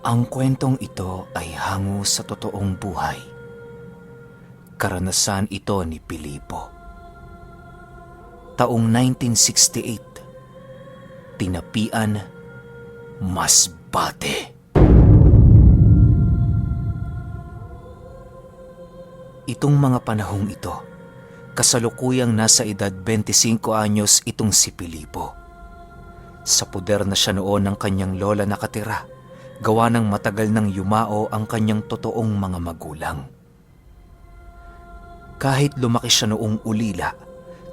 Ang kwentong ito ay hango sa totoong buhay. Karanasan ito ni Pilipo. Taong 1968, Tinapian, Masbate. Itong mga panahong ito, kasalukuyang nasa edad 25 anyos itong si Pilipo. Sa puder na siya noon ng kanyang lola nakatira, gawa ng matagal nang yumao ang kanyang totoong mga magulang. Kahit lumaki siya noong ulila,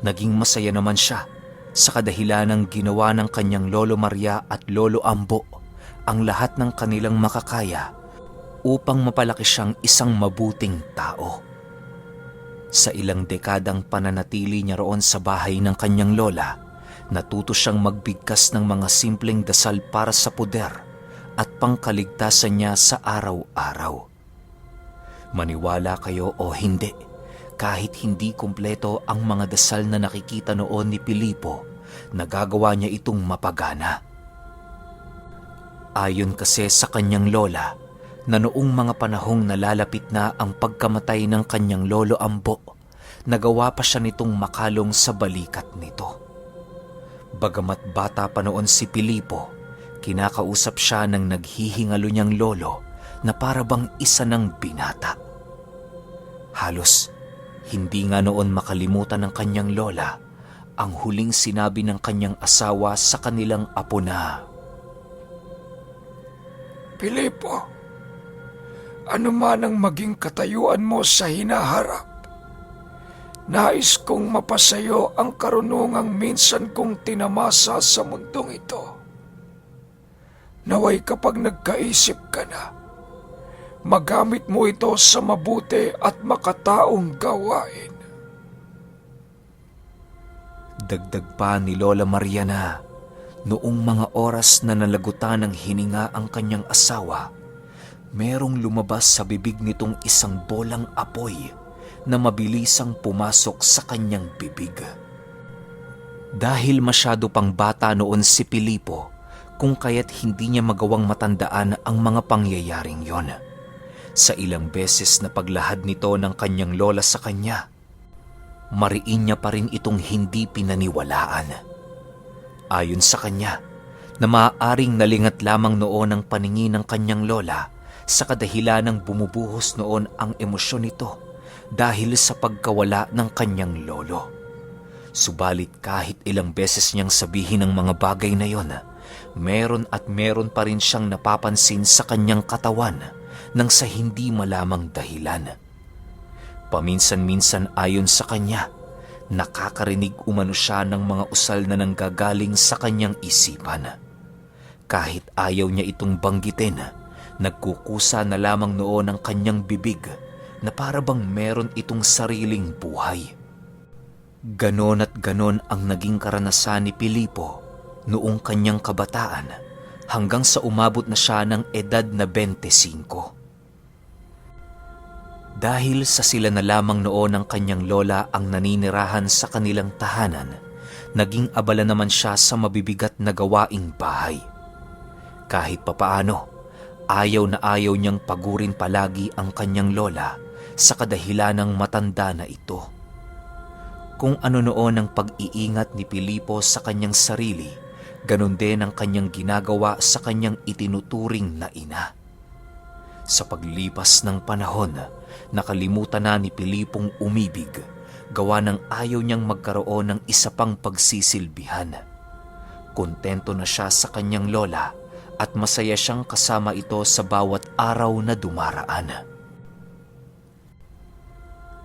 naging masaya naman siya sa kadahilan ng ginawa ng kanyang Lolo Maria at Lolo Ambo ang lahat ng kanilang makakaya upang mapalaki siyang isang mabuting tao. Sa ilang dekadang pananatili niya roon sa bahay ng kanyang lola, natuto siyang magbigkas ng mga simpleng dasal para sa puder at pangkaligtasan niya sa araw-araw. Maniwala kayo o hindi, kahit hindi kumpleto ang mga dasal na nakikita noon ni Pilipo, nagagawa niya itong mapagana. Ayon kasi sa kanyang lola, na noong mga panahong nalalapit na ang pagkamatay ng kanyang Lolo Ambo, nagawa pa siya nitong makalong sa balikat nito. Bagamat bata pa noon si Pilipo, kinakausap siya ng naghihingalo niyang lolo na para bang isa ng binata. Halos hindi nga noon makalimutan ng kanyang lola ang huling sinabi ng kanyang asawa sa kanilang apo na, Pilipo, ano man ang maging katayuan mo sa hinaharap, nais kong mapasayo ang karunungang minsan kong tinamasa sa mundong ito. Naway kapag nagkaisip ka na, magamit mo ito sa mabuti at makataong gawain. dagdag pa ni Lola Maria na noong mga oras na nalagutan ng hininga ang kanyang asawa, merong lumabas sa bibig nitong isang bolang apoy na mabilisang pumasok sa kanyang bibig. Dahil masyado pang bata noon si Pilipo, kung kaya't hindi niya magawang matandaan ang mga pangyayaring yon. Sa ilang beses na paglahad nito ng kanyang lola sa kanya, mariin niya pa rin itong hindi pinaniwalaan. Ayon sa kanya, na maaaring nalingat lamang noon ang paningin ng kanyang lola sa kadahilan ng bumubuhos noon ang emosyon nito dahil sa pagkawala ng kanyang lolo. Subalit kahit ilang beses niyang sabihin ang mga bagay na yon, meron pa rin siyang napapansin sa kanyang katawan nang sa hindi malamang dahilan. Paminsan-minsan ayon sa kanya, nakakarinig umano siya ng mga usal na nanggagaling sa kanyang isipan. Kahit ayaw niya itong banggitin, nagkukusa na lamang noon ang kanyang bibig na para bang meron itong sariling buhay. Ganon at ganon ang naging karanasan ni Pilipo noong kanyang kabataan hanggang sa umabot na siya ng edad na 25. Dahil sa sila na lamang noon ng kanyang lola ang naninirahan sa kanilang tahanan, naging abala naman siya sa mabibigat na gawaing bahay. Kahit papaano, ayaw niyang pagurin palagi ang kanyang lola sa kadahilan ng matanda na ito. Kung ano noon ang pag-iingat ni Pilipo sa kanyang sarili, ganon din ang kanyang ginagawa sa kanyang itinuturing na ina. Sa paglipas ng panahon, nakalimutan na ni Pilipong umibig, gawa ng ayaw niyang magkaroon ng isa pang pagsisilbihan. Kontento na siya sa kanyang lola at masaya siyang kasama ito sa bawat araw na dumaraan.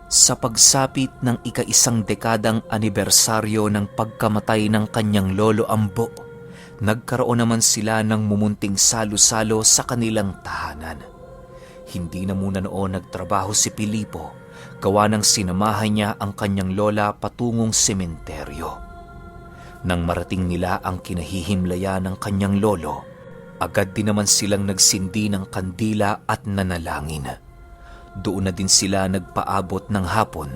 Sa pagsapit ng ika-1 dekadang anibersaryo ng pagkamatay ng kanyang Lolo Ambo, nagkaroon naman sila ng mumunting salo-salo sa kanilang tahanan. Hindi na muna noon nagtrabaho si Pilipo, gawa ng sinamahan niya ang kanyang lola patungong sementeryo. Nang marating nila ang kinahihimlayan ng kanyang lolo, agad din naman silang nagsindi ng kandila at nanalangin. Doon na din sila nagpaabot ng hapon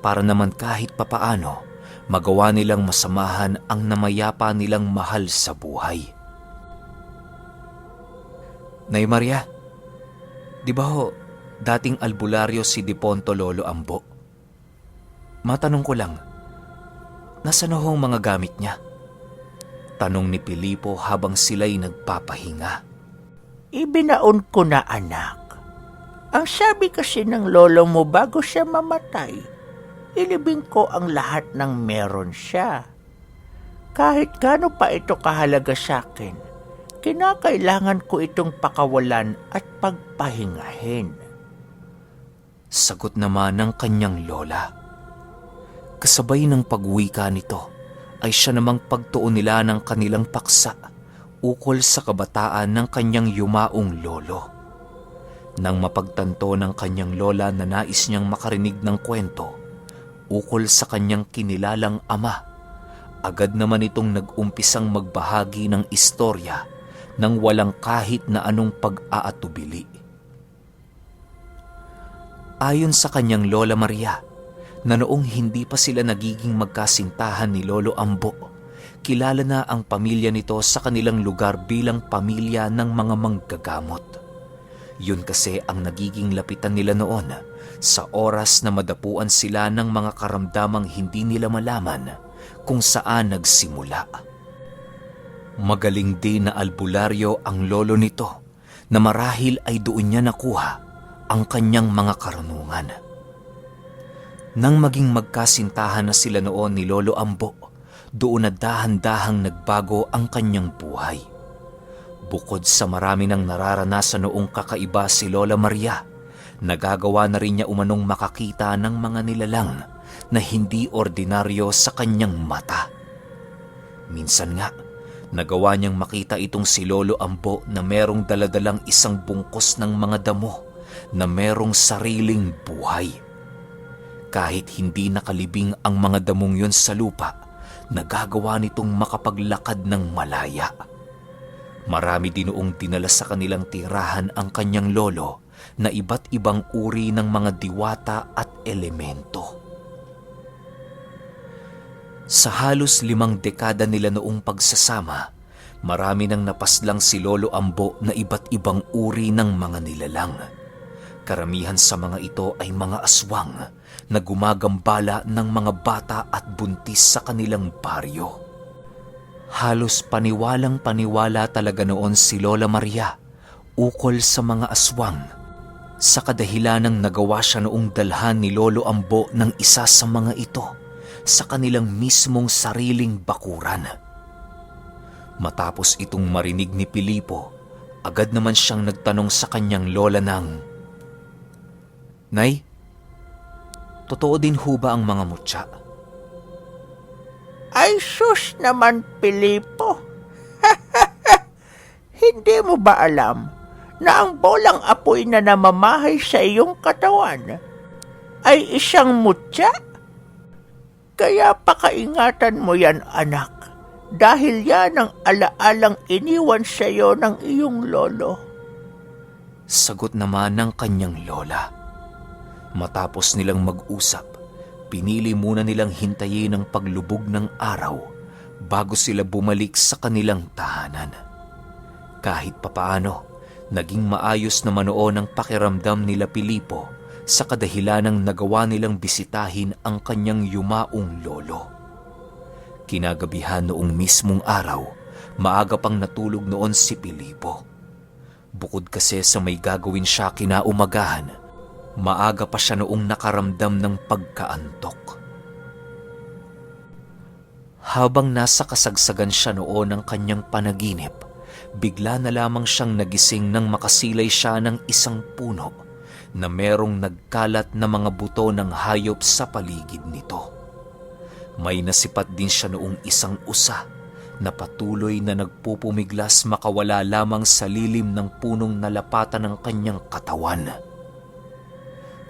para naman kahit papaano magawa nilang masamahan ang namayapa nilang mahal sa buhay. Nay Maria, di ba ho, dating albularyo si Diponto Lolo Ambo? Matanong ko lang, nasa na ho ang mga gamit niya? Tanong ni Pilipo habang sila'y nagpapahinga. Ibinaon ko na, anak. Ang sabi kasi ng lolo mo bago siya mamatay, ilibing ko ang lahat ng meron siya. Kahit gaano pa ito kahalaga sa akin, kinakailangan ko itong pakawalan at pagpahingahin. Sagot naman ng kanyang lola. Kasabay ng pagwika nito ay siya namang pagtuon nila ng kanilang paksa ukol sa kabataan ng kanyang yumaong lolo. Nang mapagtanto ng kanyang lola na nais niyang makarinig ng kwento ukol sa kanyang kinilalang ama, agad naman itong nag-umpisang magbahagi ng istorya nang walang kahit na anong pag-aatubili. Ayon sa kanyang Lola Maria, na noong hindi pa sila nagiging magkasintahan ni Lolo Ambo, kilala na ang pamilya nito sa kanilang lugar bilang pamilya ng mga manggagamot. Yun kasi ang nagiging lapitan nila noon sa oras na madapuan sila ng mga karamdamang hindi nila malaman kung saan nagsimula. Magaling din na albularyo ang lolo nito na marahil ay doon niya nakuha ang kanyang mga karunungan. Nang maging magkasintahan na sila noon ni Lolo Ambo, doon na dahan-dahang nagbago ang kanyang buhay. Bukod sa marami ng nararanasan noong kakaiba si Lola Maria, nagagawa na rin niya umanong makakita ng mga nilalang na hindi ordinaryo sa kanyang mata. Minsan nga, nagawa niyang makita itong si Lolo Ambo na merong daladalang isang bungkos ng mga damo na merong sariling buhay. Kahit hindi nakalibing ang mga damong yun sa lupa, nagagawa nitong makapaglakad ng malaya. Marami din noong dinala sa kanilang tirahan ang kanyang lolo na iba't ibang uri ng mga diwata at elemento. Sa halos 5 dekada nila noong pagsasama, marami nang napaslang si Lolo Ambo na iba't ibang uri ng mga nilalang. Karamihan sa mga ito ay mga aswang na gumagambala ng mga bata at buntis sa kanilang baryo. Halos paniwalang-paniwala talaga noon si Lola Maria ukol sa mga aswang, sa kadahilanang nagawa siya noong dalhan ni Lolo Ambo ng isa sa mga ito sa kanilang mismong sariling bakuran. Matapos itong marinig ni Pilipo, agad naman siyang nagtanong sa kanyang lola ng, "Nay, totoo din ho ba ang mga mutya?" Ay sus naman, Pilipo. Hindi mo ba alam na ang bolang apoy na namamahay sa iyong katawan ay isang mutya? Kaya pakaingatan mo yan, anak, dahil yan ang alaalang iniwan sa iyo ng iyong lolo. Sagot naman ng kanyang lola. Matapos nilang mag-usap, pinili muna nilang hintayin ang paglubog ng araw bago sila bumalik sa kanilang tahanan. Kahit papaano, naging maayos naman noon ang pakiramdam nila Pilipo sa kadahilanang nagawa nilang bisitahin ang kanyang yumaong lolo. Kinagabihan noong mismong araw, maaga pang natulog noon si Pilipo. Bukod kasi sa may gagawin siya kinaumagahan, maaga pa siya noong nakaramdam ng pagkaantok. Habang nasa kasagsagan siya noon ng kanyang panaginip, bigla na lamang siyang nagising nang makasilay siya ng isang puno na merong nagkalat na mga buto ng hayop sa paligid nito. May nasipat din siya noong isang usa na patuloy na nagpupumiglas makawala lamang sa lilim ng punong nalapatan ng kanyang katawan.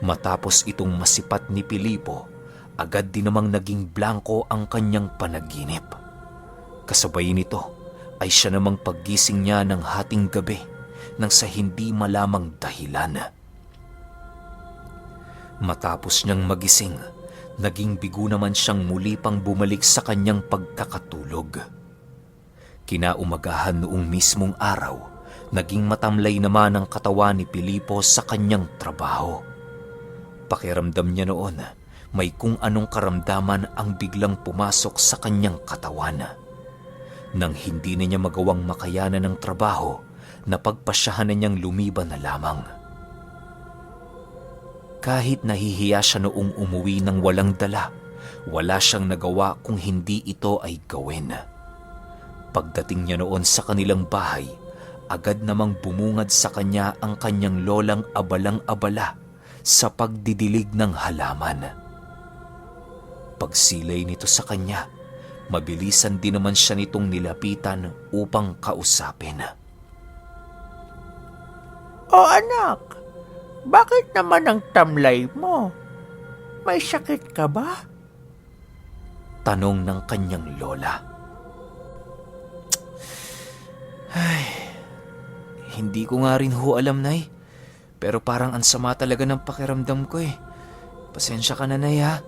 Matapos itong masipat ni Pilipo, agad din namang naging blanko ang kanyang panaginip. Kasabay nito ay siya namang paggising niya ng hating gabi nang sa hindi malamang dahilan. Matapos niyang magising, naging bigo naman siyang muli pang bumalik sa kanyang pagkakatulog. Kinaumagahan noong mismong araw, Naging matamlay naman ang katawan ni Pilipo sa kanyang trabaho. Pakiramdam niya noon, may kung anong karamdaman ang biglang pumasok sa kanyang katawan. Nang hindi na niya magawang makayanan ng trabaho, napagpasyahan na niyang lumiban na lamang. Kahit nahihiya siya noong umuwi ng walang dala, wala siyang nagawa kung hindi ito ay gawin. Pagdating niya noon sa kanilang bahay, agad namang bumungad sa kanya ang kanyang lolang abalang-abala sa pagdidilig ng halaman. Pagsilay nito sa kanya, mabilisan din naman siya nitong nilapitan upang kausapin. O anak, bakit naman ang tamlay mo? May sakit ka ba? Tanong ng kanyang lola. Ay, hindi ko nga rin ho alam, Nay. Pero parang ansama talaga ng pakiramdam ko eh. Pasensya ka na, Nay, ha.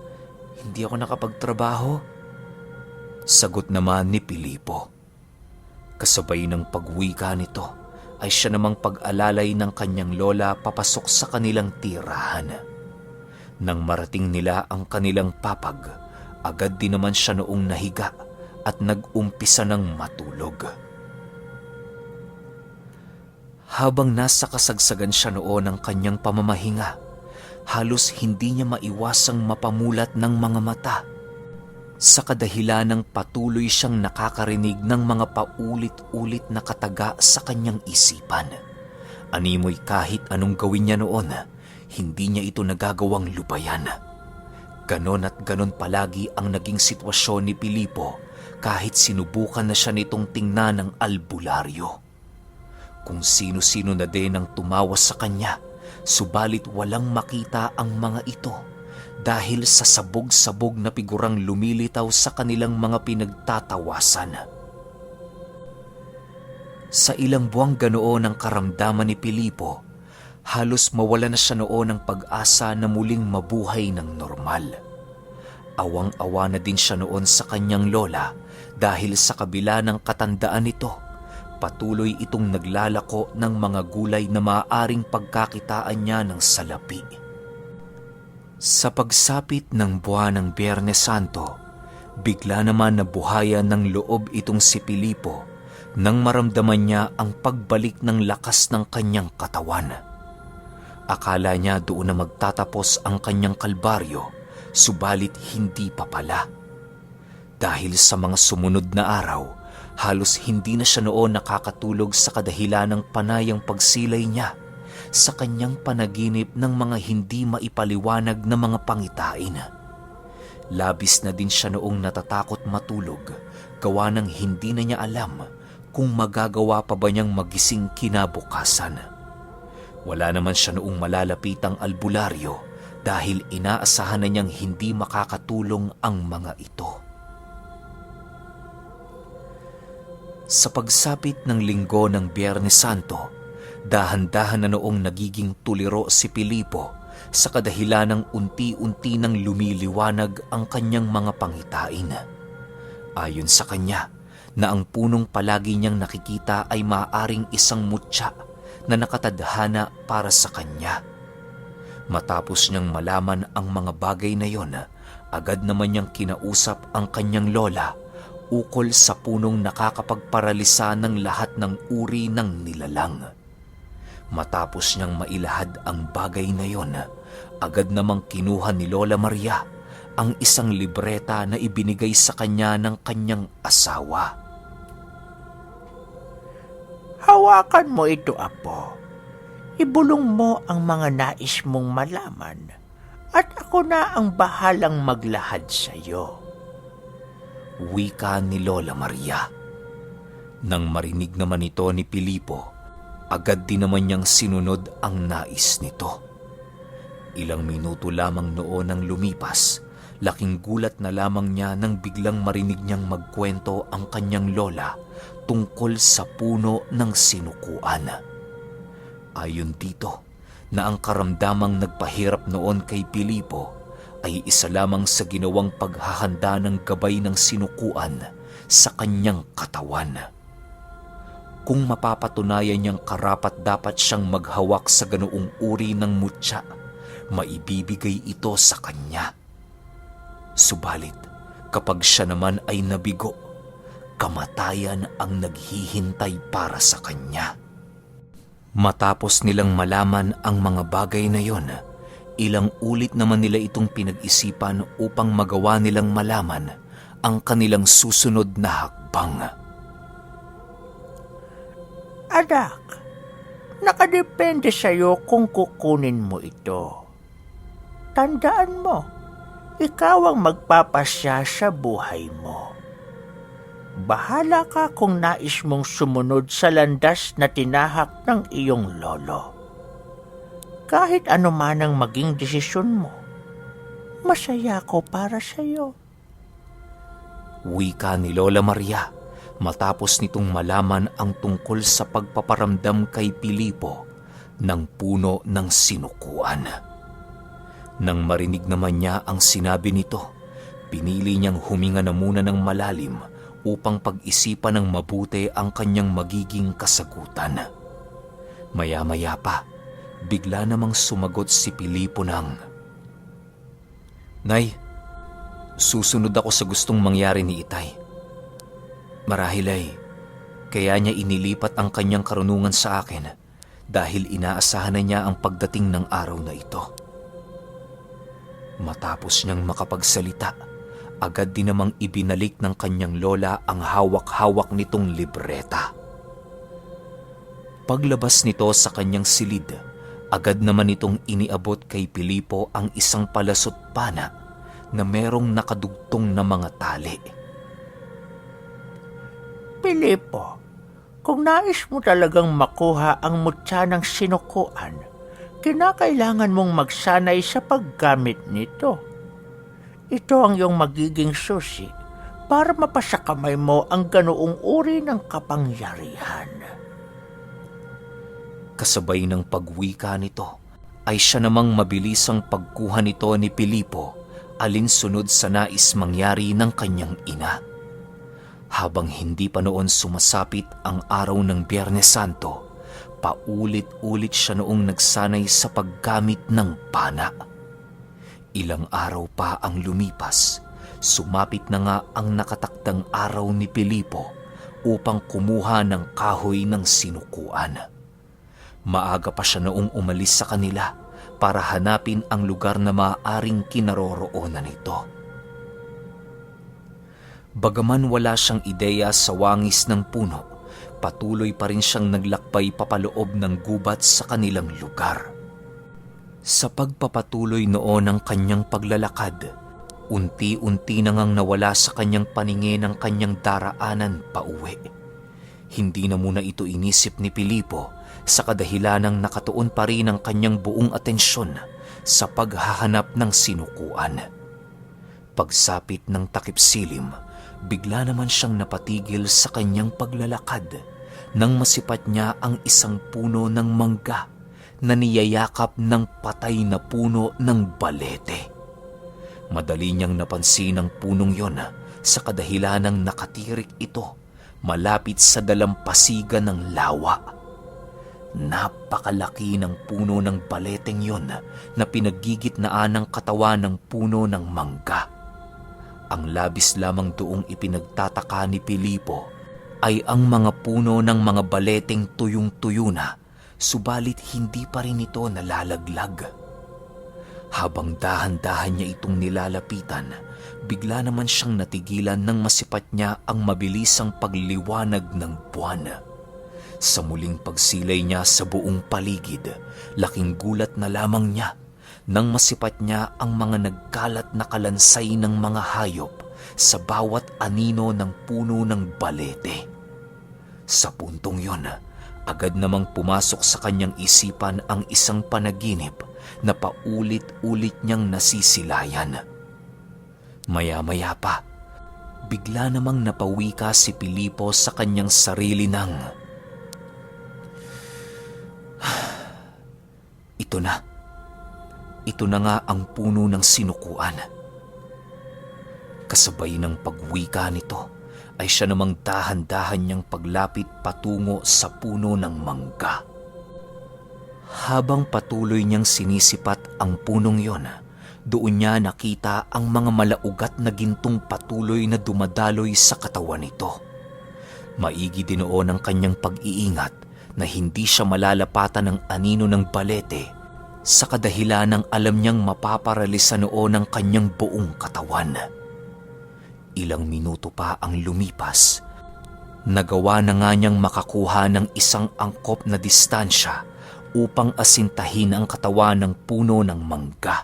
Hindi ako nakapagtrabaho. Sagot naman ni Pilipo. Kasabay ng pagwika nito ay siya namang pag-alalay ng kanyang lola papasok sa kanilang tirahan. Nang marating nila ang kanilang papag, agad din naman siya noong nahiga at nag-umpisa ng matulog. Habang nasa kasagsagan siya noon ng kanyang pamamahinga, halos hindi niya maiwasang mapamulat ng mga mata. Sa kadahilan ng patuloy siyang nakakarinig ng mga paulit-ulit na kataga sa kanyang isipan. Animoy kahit anong gawin niya noon, hindi niya ito nagagawang lubayan. Ganon at ganon palagi ang naging sitwasyon ni Pilipo kahit sinubukan na siya nitong tingnan ng albularyo. Kung sino-sino na din ang tumawa sa kanya, subalit walang makita ang mga ito dahil sa sabog-sabog na figurang lumilitaw sa kanilang mga pinagtatawasan. Sa ilang buwang ganoon ang karamdaman ni Pilipo, halos mawala na siya noon ng pag-asa na muling mabuhay ng normal. Awang-awa na din siya noon sa kanyang lola dahil sa kabila ng katandaan nito, patuloy itong naglalako ng mga gulay na maaaring pagkakitaan niya ng salapi. Sa pagsapit ng buwan ng Biyernes Santo, bigla naman nabuhayan ng loob itong si Pilipo nang maramdaman niya ang pagbalik ng lakas ng kanyang katawan. Akala niya doon na magtatapos ang kanyang kalbaryo, subalit hindi pa pala. Dahil sa mga sumunod na araw, halos hindi na siya noon nakakatulog sa kadahilan ng panayang pagsilay niya sa kanyang panaginip ng mga hindi maipaliwanag na mga pangitain. Labis na din siya noong natatakot matulog, gawa ng hindi na niya alam kung magagawa pa ba niyang magising kinabukasan. Wala naman siya noong malalapitang albularyo dahil inaasahan na niyang hindi makakatulong ang mga ito. Sa pagsapit ng linggo ng Biyernes Santo, dahan-dahan na noong nagiging tuliro si Pilipo sa kadahilan ng unti-unti nang lumiliwanag ang kanyang mga pangitain. Ayon sa kanya, na ang punong palagi niyang nakikita ay maaaring isang mutya na nakatadhana para sa kanya. Matapos niyang malaman ang mga bagay na yon, agad naman niyang kinausap ang kanyang lola ukol sa punong nakakapagparalisa ng lahat ng uri ng nilalang. Matapos niyang mailahad ang bagay na yon, agad namang kinuha ni Lola Maria ang isang libreta na ibinigay sa kanya ng kanyang asawa. Hawakan mo ito, Apo. Ibulong mo ang mga nais mong malaman at ako na ang bahalang maglahad sa iyo. Wika ni Lola Maria. Nang marinig naman ito ni Pilipo, agad din naman niyang sinunod ang nais nito. Ilang minuto lamang noon nang lumipas, laking gulat na lamang niya nang biglang marinig niyang magkwento ang kanyang lola tungkol sa puno ng sinukuan. Ayon dito, na ang karamdamang nagpahirap noon kay Pilipo ay isa lamang sa ginawang paghahanda ng gabay ng sinukuan sa kanyang katawan. Kung mapapatunayan niyang karapat-dapat siyang maghawak sa ganoong uri ng mutya, maibibigay ito sa kanya. Subalit, kapag siya naman ay nabigo, kamatayan ang naghihintay para sa kanya. Matapos nilang malaman ang mga bagay na yon, ilang ulit naman nila itong pinag-isipan upang magawa nilang malaman ang kanilang susunod na hakbang. Anak, nakadepende sa'yo kung kukunin mo ito. Tandaan mo, ikaw ang magpapasya sa buhay mo. Bahala ka kung nais mong sumunod sa landas na tinahak ng iyong lolo. Kahit ano man ang maging desisyon mo, masaya ko para sa'yo. Wika ni Lola Maria matapos nitong malaman ang tungkol sa pagpaparamdam kay Pilipo ng puno ng sinukuan. Nang marinig naman niya ang sinabi nito, pinili niyang huminga na muna ng malalim upang pag-isipan ng mabuti ang kanyang magiging kasagutan. Maya-maya pa, bigla namang sumagot si Pilipo ng, "Nay, susunod ako sa gustong mangyari ni Itay. Marahil ay kaya niya inilipat ang kanyang karunungan sa akin dahil inaasahan na niya ang pagdating ng araw na ito." Matapos niyang makapagsalita, agad din namang ibinalik ng kanyang lola ang hawak-hawak nitong libreta. Paglabas nito sa kanyang silid, agad naman itong iniabot kay Pilipo ang isang palasot pana na merong nakadugtong na mga tali. Pilipo, kung nais mo talagang makuha ang mutya ng sinukuan, kinakailangan mong magsanay sa paggamit nito. Ito ang iyong magiging susi para mapasakamay mo ang ganoong uri ng kapangyarihan. Kasabay ng pagwika nito, ay siya namang mabilisang pagkuha nito ni Pilipo alinsunod sa nais mangyari ng kanyang ina. Habang hindi pa noon sumasapit ang araw ng Biyernes Santo, paulit-ulit siya noong nagsanay sa paggamit ng pana. Ilang araw pa ang lumipas, sumapit na nga ang nakatakdang araw ni Pilipo upang kumuha ng kahoy ng sinukuan. Maaga pa siya noong umalis sa kanila para hanapin ang lugar na maaaring kinaroroonan nito. Bagaman wala siyang ideya sa wangis ng puno, patuloy pa rin siyang naglakbay papaloob ng gubat sa kanilang lugar. Sa pagpapatuloy noon ng kanyang paglalakad, unti-unti na ngang nawala sa kanyang paningin ang kanyang daraanan pauwi. Hindi na muna ito inisip ni Pilipo sa kadahilanang nakatuon pa rin ang kanyang buong atensyon sa paghahanap ng sinukuan. Pagsapit ng takip silim, bigla naman siyang napatigil sa kanyang paglalakad nang masipat niya ang isang puno ng mangga na niyayakap ng patay na puno ng balete. Madali niyang napansin ang punong yon sa kadahilanang nakatirik ito malapit sa dalampasigan ng lawa. Napakalaki ng puno ng baleteng yon na pinaggigitnaan ng katawan ng puno ng mangga. Ang labis lamang doong ipinagtataka ni Pilipo ay ang mga puno ng mga baleteng tuyong-tuyo na, subalit hindi pa rin ito nalalaglag. Habang dahan-dahan niya itong nilalapitan, bigla naman siyang natigilan nang masipat niya ang mabilisang pagliwanag ng buwan. Sa muling pagsilay niya sa buong paligid, laking gulat na lamang niya nang masipat niya ang mga nagkalat na kalansay ng mga hayop sa bawat anino ng puno ng balete. Sa puntong yon, agad namang pumasok sa kanyang isipan ang isang panaginip na paulit-ulit niyang nasisilayan. Maya-maya pa, bigla namang napawika si Pilipo sa kanyang sarili ng, "Ito na. Ito na nga ang puno ng sinukuan." Kasabay ng pagwika nito, ay siya namang dahan-dahan niyang paglapit patungo sa puno ng mangga. Habang patuloy niyang sinisipat ang punong yon, doon niya nakita ang mga malaugat na gintong patuloy na dumadaloy sa katawan nito. Maigi din noon ang kanyang pag-iingat na hindi siya malalapatan ng anino ng balete sa kadahilan ng alam niyang mapaparalisa noon ang kanyang buong katawan. Ilang minuto pa ang lumipas. Nagawa na nga niyang makakuha ng isang angkop na distansya upang asintahin ang katawan ng puno ng mangga.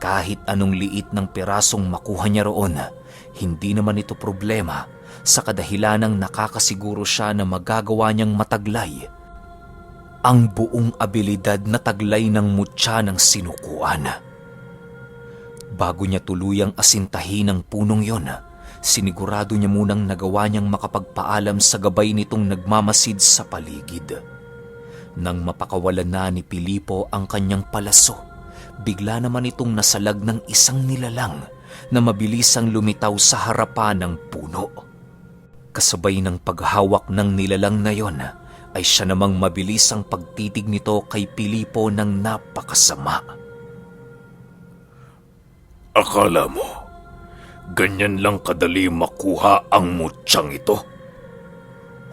Kahit anong liit ng pirasong makuha niya roon, hindi naman ito problema sa kadahilanang nakakasiguro siya na magagawa niyang mataglay ang buong abilidad na taglay ng mutya ng sinukuan. Bago niya tuluyang asintahin ang punong yon, sinigurado niya munang nagawa niyang makapagpaalam sa gabay nitong nagmamasid sa paligid. Nang mapakawalan na ni Pilipo ang kanyang palaso, bigla naman itong nasalag ng isang nilalang na mabilisang lumitaw sa harapan ng puno. Kasabay ng paghawak ng nilalang na yon, ay siya namang mabilisang pagtitig nito kay Pilipo ng napakasama. Akala mo, ganyan lang kadali makuha ang mutsyang ito?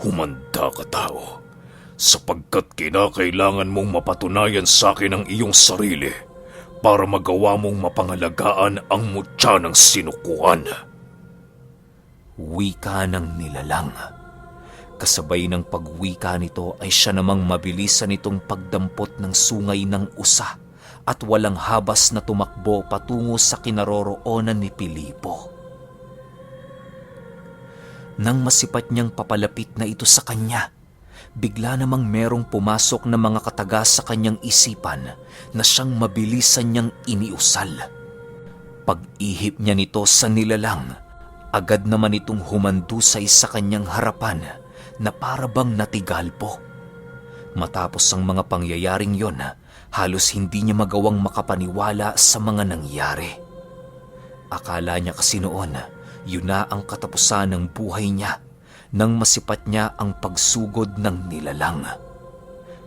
Humanda ka, tao, sapagkat kinakailangan mong mapatunayan sa akin ang iyong sarili para magawa mong mapangalagaan ang mutya ng sinukuan. Wika ng nilalang. Kasabay ng pagwika nito ay siya namang mabilisan nitong pagdampot ng sungay ng usa at walang habas na tumakbo patungo sa kinaroroonan ni Pilipo. Nang masipat niyang papalapit na ito sa kanya, bigla namang merong pumasok na mga kataga sa kanyang isipan na siyang mabilisan niyang iniusal. Pag-ihip niya nito sa nilalang, agad naman itong humandusay sa kanyang harapan na parabang natigalpo. Matapos ang mga pangyayaring yon, halos hindi niya magawang makapaniwala sa mga nangyari. Akala niya kasi noon, yun na ang katapusan ng buhay niya nang masipat niya ang pagsugod ng nilalang.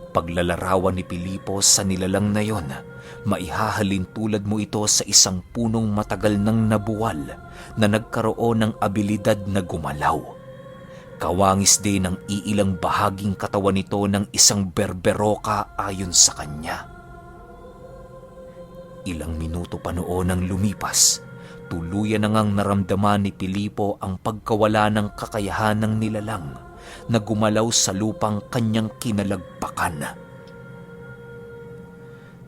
Paglalarawan ni Pilipo sa nilalang na yon, maihahalin tulad mo ito sa isang punong matagal ng nabuwal na nagkaroon ng abilidad na gumalaw. Kawangis din ang iilang bahaging katawan nito ng isang berberoka ayon sa kanya. Ilang minuto pa noon ang lumipas, tuluyan na ngang naramdaman ni Pilipo ang pagkawala ng kakayahan ng nilalang na gumalaw sa lupang kanyang kinalagpakan.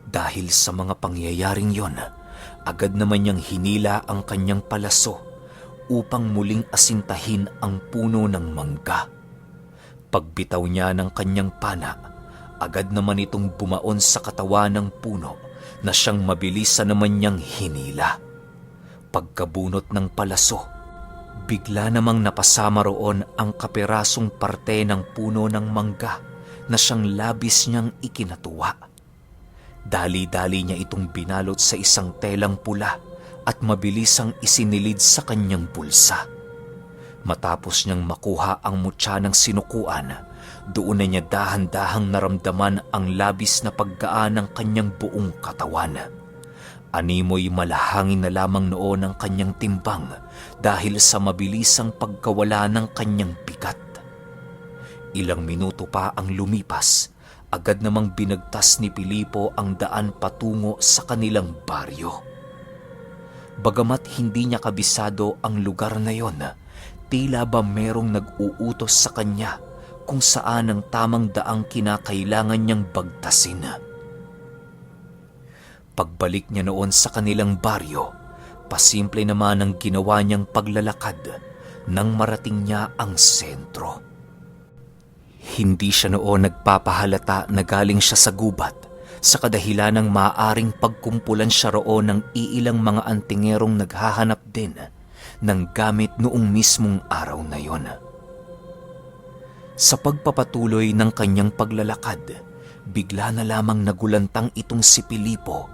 Dahil sa mga pangyayaring yon, agad naman niyang hinila ang kanyang palaso upang muling asintahin ang puno ng mangga. Pagbitaw niya ng kanyang pana, agad naman itong bumaon sa katawan ng puno na siyang mabilisan naman niyang hinila. Pagkabunot ng palaso, bigla namang napasama roon ang kapirasong parte ng puno ng mangga na siyang labis niyang ikinatuwa. Dali-dali niya itong binalot sa isang telang pula at mabilisang isinilid sa kanyang bulsa. Matapos niyang makuha ang mutya ng sinukuan, doon na niya dahan-dahang naramdaman ang labis na paggaan ng kanyang buong katawan. Animoy malahangin na lamang noon ang kanyang timbang dahil sa mabilisang pagkawala ng kanyang bigat. Ilang minuto pa ang lumipas, agad namang binagtas ni Pilipo ang daan patungo sa kanilang baryo. Bagamat hindi niya kabisado ang lugar na yon, tila ba merong nag-uutos sa kanya kung saan ang tamang daang kinakailangan niyang bagtasin. Pagbalik niya noon sa kanilang baryo, pasimple naman ang ginawa niyang paglalakad nang marating niya ang sentro. Hindi siya noon nagpapahalata na galing siya sa gubat sa kadahilan ng maaaring pagkumpulan siya roon ng iilang mga antingerong naghahanap din ng gamit noong mismong araw na yon. Sa pagpapatuloy ng kanyang paglalakad, bigla na lamang nagulantang itong si Pilipo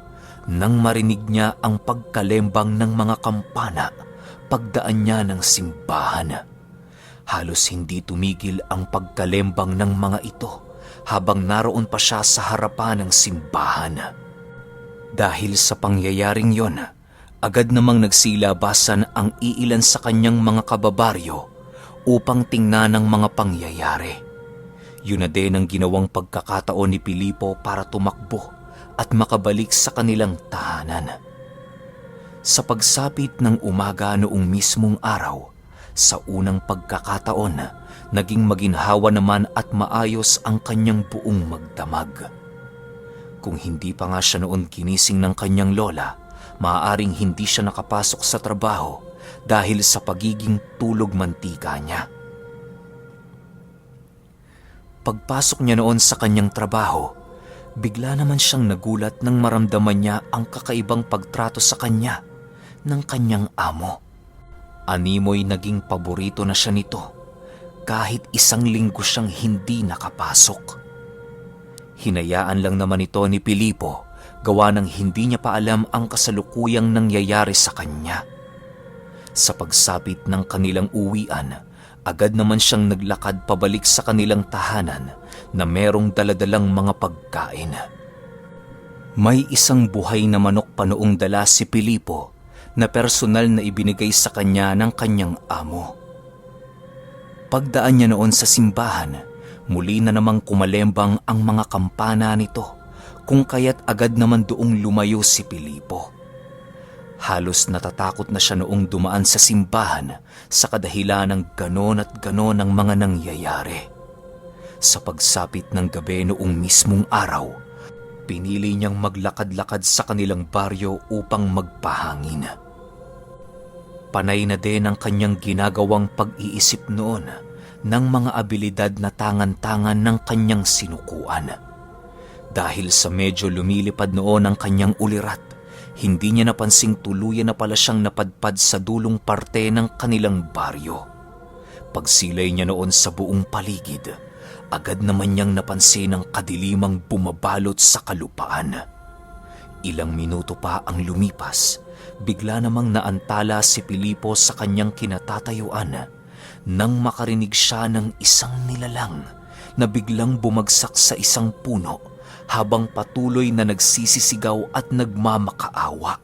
nang marinig niya ang pagkalembang ng mga kampana pagdaan niya ng simbahan. Halos hindi tumigil ang pagkalembang ng mga ito habang naroon pa siya sa harapan ng simbahan. Dahil sa pangyayaring yon, agad namang nagsilabasan ang iilan sa kanyang mga kababaryo upang tingnan ang mga pangyayari. Yun na din ang ginawang pagkakataon ni Pilipo para tumakbo at makabalik sa kanilang tahanan. Sa pagsapit ng umaga noong mismong araw, sa unang pagkakataon, naging maginhawa naman at maayos ang kanyang buong magdamag. Kung hindi pa nga siya noon ginising ng kanyang lola, maaaring hindi siya nakapasok sa trabaho dahil sa pagiging tulog mantika niya. Pagpasok niya noon sa kanyang trabaho, bigla naman siyang nagulat nang maramdaman niya ang kakaibang pagtrato sa kanya ng kanyang amo. Animoy naging paborito na siya nito kahit 1 linggo siyang hindi nakapasok. Hinayaan lang naman ito ni Pilipo gawa ng hindi niya pa alam ang kasalukuyang nangyayari sa kanya. Sa pagsapit ng kanilang uwian, agad naman siyang naglakad pabalik sa kanilang tahanan na merong daladalang mga pagkain. May isang buhay na manok pa noong dala si Pilipo na personal na ibinigay sa kanya ng kanyang amo. Pagdaan niya noon sa simbahan, muli na namang kumalembang ang mga kampana nito, kung kaya't agad naman doong lumayo si Pilipo. Halos natatakot na siya noong dumaan sa simbahan sa kadahilan ng ganon at ganon ang mga nangyayari. Sa pagsapit ng gabi noong mismong araw, pinili niyang maglakad-lakad sa kanilang baryo upang magpahangin. Panay na din ang kanyang ginagawang pag-iisip noon ng mga abilidad na tangan-tangan ng kanyang sinukuan. Dahil sa medyo lumilipad noon ang kanyang ulirat, hindi niya napansing tuluyan na pala siyang napadpad sa dulong parte ng kanilang baryo. Pagsilay niya noon sa buong paligid, agad naman niyang napansin ang kadilimang bumabalot sa kalupaan. Ilang minuto pa ang lumipas, bigla namang naantala si Pilipo sa kanyang kinatatayuan nang makarinig siya ng isang nilalang na biglang bumagsak sa isang puno habang patuloy na nagsisisigaw at nagmamakaawa.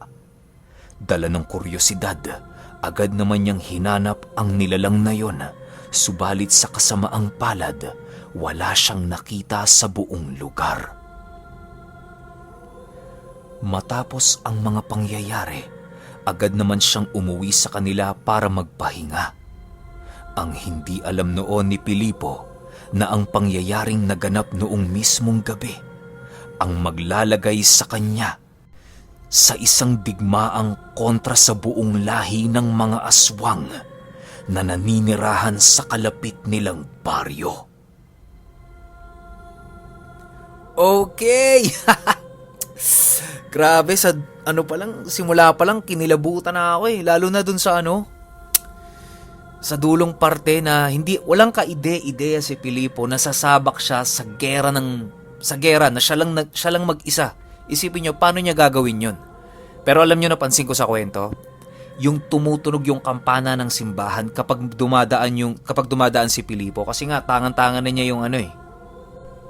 Dala ng kuryosidad, agad naman niyang hinanap ang nilalang na yon, subalit sa kasamaang palad, wala siyang nakita sa buong lugar. Matapos ang mga pangyayari, agad naman siyang umuwi sa kanila para magpahinga. Ang hindi alam noon ni Pilipo na ang pangyayaring naganap noong mismong gabi ang maglalagay sa kanya sa isang digmaang kontra sa buong lahi ng mga aswang na naninirahan sa kalapit nilang baryo. Okay! Grabe, sa simula pa lang kinilabutan na ako lalo na dun sa sa dulong parte na walang kaide-ideya si Pilipo na sasabak siya sa gera na siya lang mag-isa. Isipin niyo paano niya gagawin yun. Pero alam niyo, napansin ko sa kwento, yung tumutunog yung kampana ng simbahan kapag dumadaan si Pilipo, kasi nga tangan-tangan na niya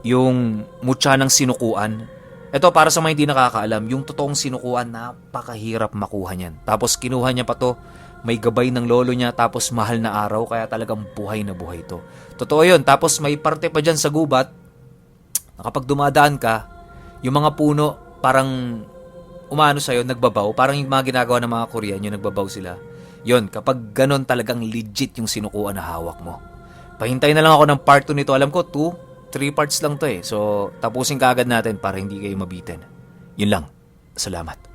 yung mutya ng sinukuan. Ito, para sa mga hindi nakakaalam, yung totoong sinukuan, napakahirap makuha niyan. Tapos kinuha niya pa to, may gabay ng lolo niya, tapos mahal na araw, kaya talagang buhay na buhay to. Totoo yun. Tapos may parte pa dyan sa gubat, na kapag dumadaan ka, yung mga puno, parang umano sa'yo, nagbabaw. Parang yung mga ginagawa ng mga Korean, yung nagbabaw sila. Yun, kapag ganon talagang legit yung sinukuan na hawak mo. Pahintay na lang ako ng part 2 nito. Alam ko, 3 parts lang to So, tapusin ka agad natin para hindi kayo mabitin. Yun lang. Salamat.